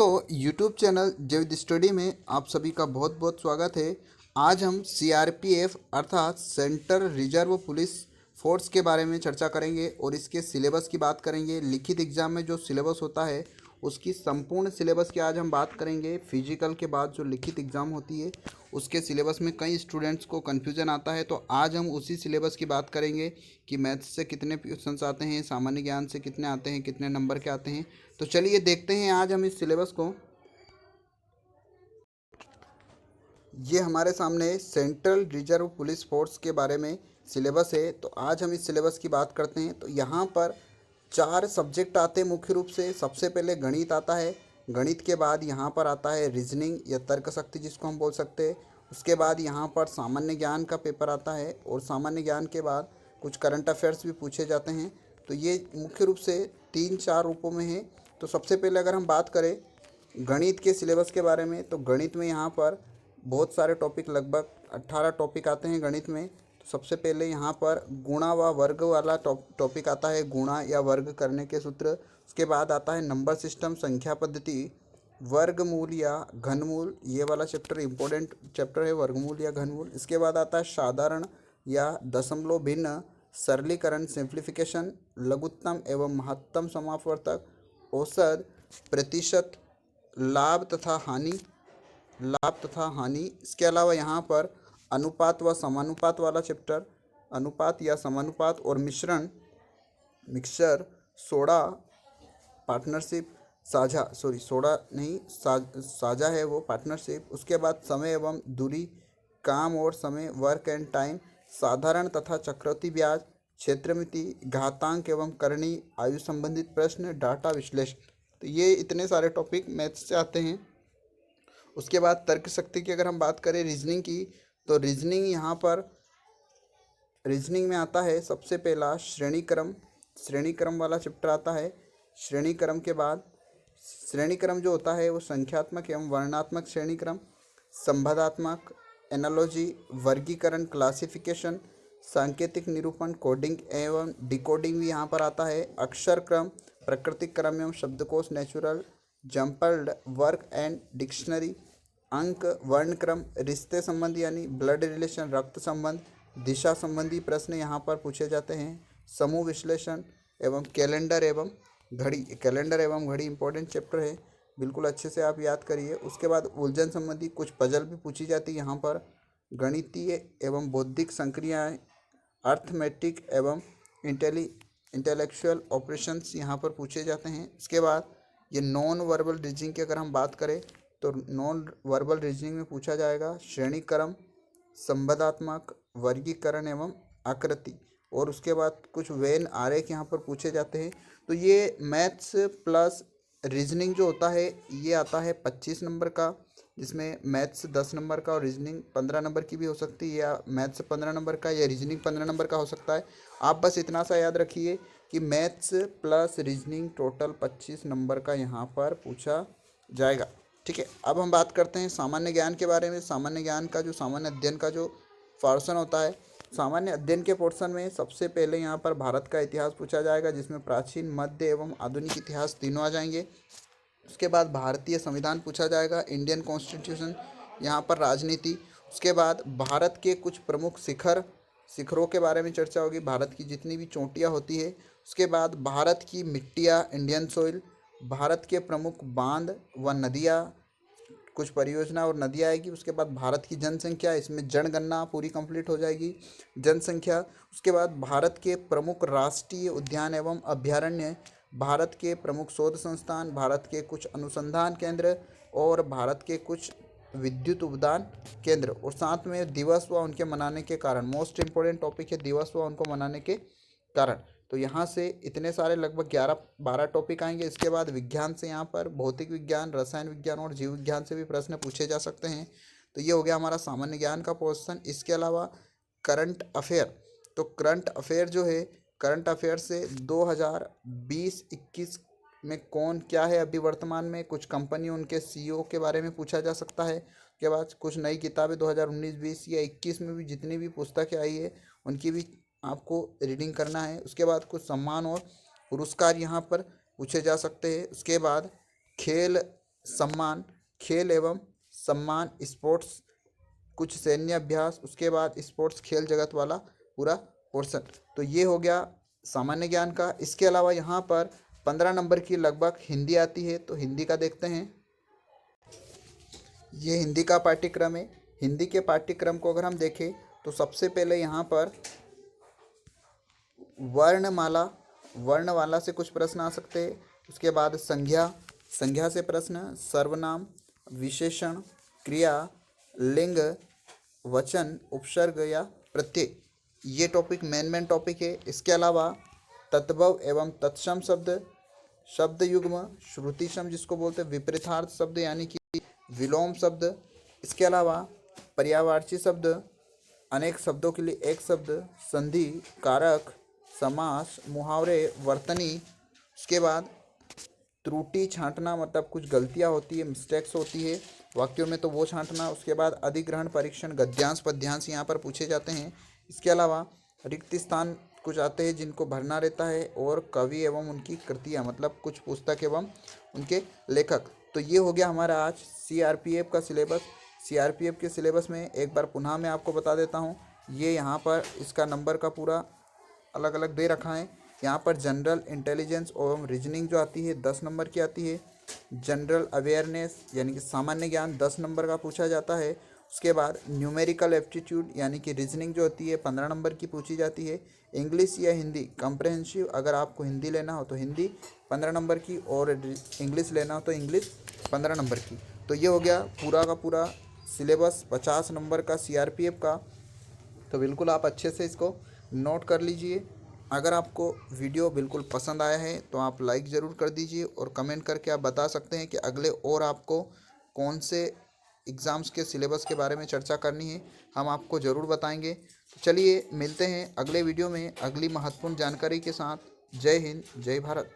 दोस्तों YouTube channel जेविद study में आप सभी का बहुत बहुत स्वागत है। आज हम CRPF अर्थात सेंट्रल रिजर्व पुलिस फोर्स के बारे में चर्चा करेंगे और इसके सिलेबस की बात करेंगे। लिखित एग्जाम में जो सिलेबस होता है उसकी संपूर्ण सिलेबस की आज हम बात करेंगे। फिजिकल के बाद जो लिखित एग्ज़ाम होती है उसके सिलेबस में कई स्टूडेंट्स को कन्फ्यूज़न आता है, तो आज हम उसी सिलेबस की बात करेंगे कि मैथ्स से कितने क्वेश्चंस आते हैं, सामान्य ज्ञान से कितने आते हैं, कितने नंबर के आते हैं। तो चलिए देखते हैं आज हम इस सिलेबस को। ये हमारे सामने सेंट्रल रिजर्व पुलिस फोर्स के बारे में सिलेबस है, तो आज हम इस सिलेबस की बात करते हैं। तो यहाँ पर 4 सब्जेक्ट आते हैं मुख्य रूप से। सबसे पहले गणित आता है, गणित के बाद यहाँ पर आता है रीजनिंग या तर्क शक्ति जिसको हम बोल सकते हैं। उसके बाद यहाँ पर सामान्य ज्ञान का पेपर आता है और सामान्य ज्ञान के बाद कुछ करंट अफेयर्स भी पूछे जाते हैं। तो ये मुख्य रूप से 3-4 रूपों में है। तो सबसे पहले अगर हम बात करें गणित के सिलेबस के बारे में, तो गणित में यहाँ पर बहुत सारे टॉपिक, लगभग 18 टॉपिक आते हैं गणित में। तो सबसे पहले यहाँ पर गुणा व वर्ग वाला टॉपिक आता है, गुणा या वर्ग करने के सूत्र। उसके बाद आता है नंबर सिस्टम, संख्या पद्धति, वर्गमूल या घनमूल, ये वाला चैप्टर इंपॉर्टेंट चैप्टर है, वर्गमूल या घनमूल। इसके बाद आता है साधारण या दशमलव भिन्न, सरलीकरण सिंप्लीफिकेशन, लघुत्तम एवं महत्तम समापवर्तक, औसत, प्रतिशत, लाभ तथा हानि। इसके अलावा यहाँ पर अनुपात व समानुपात वाला चैप्टर, अनुपात या समानुपात और मिश्रण, मिक्सचर, सोडा, पार्टनरशिप, साझा है वो पार्टनरशिप। उसके बाद समय एवं दूरी, काम और समय, वर्क एंड टाइम, साधारण तथा चक्रवृद्धि ब्याज, क्षेत्रमिति, घातांक एवं करणी, आयु संबंधित प्रश्न, डाटा विश्लेषण। तो ये इतने सारे टॉपिक मैथ्स से आते हैं। उसके बाद तर्क शक्ति की अगर हम बात करें रीजनिंग की, तो रीजनिंग में आता है सबसे पहला श्रेणी क्रम वाला चैप्टर आता है। श्रेणी क्रम जो होता है वो संख्यात्मक एवं वर्णात्मक श्रेणी क्रम, संबंधात्मक, एनालॉजी, वर्गीकरण क्लासिफिकेशन, सांकेतिक निरूपण, कोडिंग एवं डिकोडिंग भी यहाँ पर आता है। अक्षर क्रम, प्राकृतिक क्रम एवं शब्दकोश, नेचुरल, जम्पल्ड, वर्क एंड डिक्शनरी, अंक, वर्ण क्रम, रिश्ते संबंधी यानी ब्लड रिलेशन, रक्त संबंध, दिशा संबंधी प्रश्न यहाँ पर पूछे जाते हैं। समूह विश्लेषण एवं कैलेंडर एवं घड़ी इंपॉर्टेंट चैप्टर है, बिल्कुल अच्छे से आप याद करिए। उसके बाद उलझन संबंधी कुछ पजल भी पूछी जाती है यहाँ पर। गणितीय एवं बौद्धिक संक्रियाएँ, अर्थमेटिक एवं इंटेलेक्चुअल ऑपरेशंस यहाँ पर पूछे जाते हैं। इसके बाद ये नॉन वर्बल रीजनिंग की अगर हम बात करें, तो नॉन वर्बल रीजनिंग में पूछा जाएगा श्रेणी क्रम, संबंधात्मक, वर्गीकरण एवं आकृति, और उसके बाद कुछ वेन आरेख यहाँ पर पूछे जाते हैं। तो ये मैथ्स प्लस रीजनिंग जो होता है ये आता है 25 नंबर का, जिसमें मैथ्स 10 नंबर का और रीजनिंग 15 नंबर की भी हो सकती है, या मैथ्स 15 नंबर का या रीजनिंग 15 नंबर का हो सकता है। आप बस इतना सा याद रखिए कि maths plus reasoning total 25 number का यहाँ पर पूछा जाएगा। ठीक है, अब हम बात करते हैं सामान्य ज्ञान के बारे में। सामान्य ज्ञान का जो सामान्य अध्ययन का जो पोर्शन होता है, सामान्य अध्ययन के पोर्शन में सबसे पहले यहाँ पर भारत का इतिहास पूछा जाएगा, जिसमें प्राचीन, मध्य एवं आधुनिक इतिहास तीनों आ जाएंगे। उसके बाद भारतीय संविधान पूछा जाएगा, इंडियन कॉन्स्टिट्यूशन, यहाँ पर राजनीति। उसके बाद भारत के कुछ प्रमुख शिखरों के बारे में चर्चा होगी, भारत की जितनी भी चोटियाँ होती है। उसके बाद भारत की मिट्टियाँ, इंडियन सोइल, भारत के प्रमुख बांध व नदियाँ, कुछ परियोजना और नदियाँ आएगी। उसके बाद भारत की जनसंख्या, इसमें जनगणना पूरी कंप्लीट हो जाएगी, जनसंख्या। उसके बाद भारत के प्रमुख राष्ट्रीय उद्यान एवं अभ्यारण्य, भारत के प्रमुख शोध संस्थान, भारत के कुछ अनुसंधान केंद्र और भारत के कुछ विद्युत उपदान केंद्र, और साथ में दिवस व उनके मनाने के कारण। मोस्ट इम्पोर्टेंट टॉपिक है दिवस व उनको मनाने के कारण। तो यहाँ से इतने सारे लगभग 11-12 टॉपिक आएंगे। इसके बाद विज्ञान से यहाँ पर भौतिक विज्ञान, रसायन विज्ञान और जीव विज्ञान से भी प्रश्न पूछे जा सकते हैं। तो ये हो गया हमारा सामान्य ज्ञान का पोर्शन। इसके अलावा करंट अफेयर, तो करंट अफेयर जो है, करंट अफेयर से 2020-21 में कौन क्या है अभी वर्तमान में, कुछ कंपनी, उनके सीईओ के बारे में पूछा जा सकता है। उसके बाद कुछ नई किताबें 2019-20 या 21 में भी जितनी भी पुस्तकें आई है उनकी भी आपको रीडिंग करना है। उसके बाद कुछ सम्मान और पुरस्कार यहाँ पर पूछे जा सकते हैं। उसके बाद खेल सम्मान, खेल एवं सम्मान, स्पोर्ट्स, कुछ सैन्य अभ्यास, उसके बाद स्पोर्ट्स खेल जगत वाला पूरा पोर्शन। तो ये हो गया सामान्य ज्ञान का। इसके अलावा यहाँ पर 15 नंबर की लगभग हिंदी आती है, तो हिंदी का देखते हैं। ये हिंदी का पाठ्यक्रम है। हिंदी के पाठ्यक्रम को अगर हम देखें तो सबसे पहले यहाँ पर वर्णमाला, वर्णमाला से कुछ प्रश्न आ सकते हैं। उसके बाद संज्ञा, संज्ञा से प्रश्न, सर्वनाम, विशेषण, क्रिया, लिंग, वचन, उपसर्ग या प्रत्यय, ये टॉपिक मेन टॉपिक है। इसके अलावा तद्भव एवं तत्सम शब्द, शब्द युग्म, श्रुति सम जिसको बोलते हैं, विपरीतार्थ शब्द यानी कि विलोम शब्द। इसके अलावा पर्यायवाची शब्द, अनेक शब्दों के लिए एक शब्द, संधि, कारक, समास, मुहावरे, वर्तनी। उसके बाद त्रुटि छांटना, मतलब कुछ गलतियां होती है, मिस्टेक्स होती है वाक्यों में, तो वो छांटना। उसके बाद अधिग्रहण परीक्षण, गद्यांश पद्यांश यहाँ पर पूछे जाते हैं। इसके अलावा रिक्त स्थान कुछ आते हैं जिनको भरना रहता है, और कवि एवं उनकी कृतियाँ, मतलब कुछ पुस्तक एवं उनके लेखक। तो ये हो गया हमारा आज सीआरपीएफ का सिलेबस। सीआरपीएफ के सिलेबस में एक बार पुनः मैं आपको बता देता हूँ। ये यहाँ पर इसका नंबर का पूरा अलग अलग दे रखा है। यहाँ पर जनरल इंटेलिजेंस एवं रीजनिंग जो आती है 10 नंबर की आती है। जनरल अवेयरनेस यानी कि सामान्य ज्ञान 10 नंबर का पूछा जाता है। उसके बाद न्यूमेरिकल एप्टीट्यूड यानी कि रीजनिंग जो होती है 15 नंबर की पूछी जाती है। इंग्लिश या हिंदी कम्प्रहेंसिव, अगर आपको हिंदी लेना हो तो हिंदी 15 नंबर की, और इंग्लिश लेना हो तो इंग्लिश 15 नंबर की। तो ये हो गया पूरा का पूरा सिलेबस 50 नंबर का सीआरपीएफ का। तो बिल्कुल आप अच्छे से इसको नोट कर लीजिए। अगर आपको वीडियो बिल्कुल पसंद आया है तो आप लाइक ज़रूर कर दीजिए, और कमेंट करके आप बता सकते हैं कि अगले और आपको कौन से एग्ज़ाम्स के सिलेबस के बारे में चर्चा करनी है, हम आपको ज़रूर बताएंगे। तो चलिए मिलते हैं अगले वीडियो में अगली महत्वपूर्ण जानकारी के साथ। जय हिंद, जय भारत।